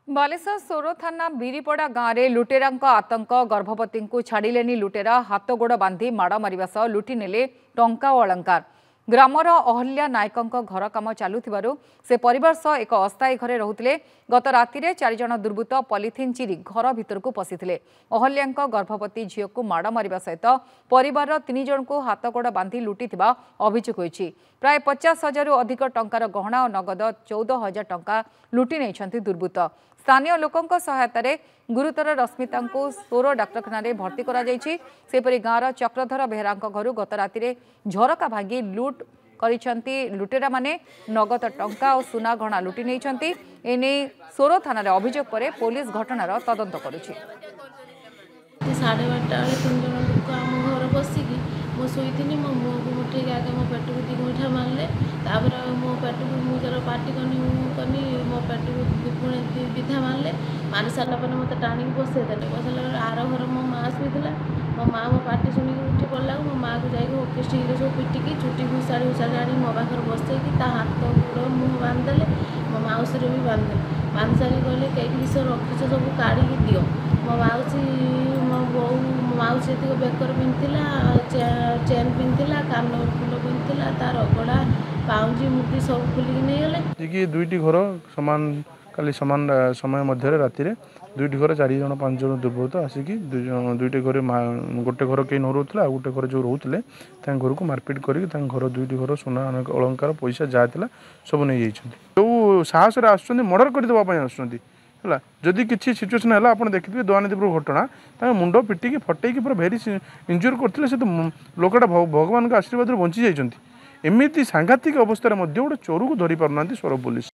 बालेश्वर सोर थाना बिरीपड़ा गाँव में लुटेरा आतंक गर्भवती को छाड़िले लुटेरा हाथ गोड़ बांधि माड़ मारिबा सह लुटि नेले टंका और अलंकार। ग्रामर अहल्या नायकों घर काम चलुथिबारु से परिवार सह एक अस्थायी घरे रहुथिले। गत रातिरे 4 जण दुर्बृत्त पॉलिथिन चिरी घर भितर को पशिथिले। अहल्या गर्भवती झील को माड़ मारिबा सहित परिवार 3 जण को हाथ गोड़ बांधि लुटिथिबा अभियोग होईछि। प्राय 50,000 अधिक टंकार गहना और नगद 14,000 टंका लुटि नेइछन्ति दुर्बृत्त। स्थानीय लोकों सहायतार गुरुतर रश्मिता को सोर डाक्तखाना भर्ती कर गाँवर चक्रधर बेहरा घर गत राति झरका भांगी लुट करिसेंति लुटेरा माने नगद टंका और सुना गहना लुटि नेइछन्ति। एने सोर थाना अभियोग पर पुलिस घटनार तदंत करुछि। 12:30 बेले 3 जण लोक आम घर बसिकी मो शोनी मो मुँह को मुठे आगे मो पेट को 2 मुठा मारे मो पेट को मुझे पार्टी कनी मो पेट को पुणे विधा मारे मारी सारापर मत टाणी बसईदे बसला आर घर मो माँ शुला मो माँ मो पार्टी शुणी उठी पड़ा मो माँ को जाकर ओकेस्टिक सब पिटिकी चुटी घुषाड़ी घुषाड़ी आनी मो पाखे बसईकी हाथ गोड़ मुँह बांधिदेले मो माउसी भी बांधिदेले बांधि सारी कहले कई विष रखीच सब काढ़ी दियो मो माउसी मो बो माउसी ये बेकर पिंधला चेन पिंधला कान फुल पिंधला तार अगड़ा पाउंजी मुदी सब खुलिकी नहीं गले कि दुईटी घर सामान काली सामान समय मध्य राति दुईटी घर 4 जण 5 जण दुर्बृत्त आसिकी दुईटी घर गोटे घर कहीं न रोला गोटे घर जो रोते घर को मारपिट कर घर दुईटी घर सोना अलंकार पैसा जहाँ सब नहीं जो साहस मर्डर करदेवाई आसला जदि किसी सिचुएसन है आप देखिए दयानदीपुर घटना मुंड पिटिकी फटेकी पूरा भेरी इंजुरी करते से तो लोकटा भगवान आशीर्वाद बंची जाइए। एमती सांघातिक अवस्था गोटे चोर को धरी पारना सोर पुलिस।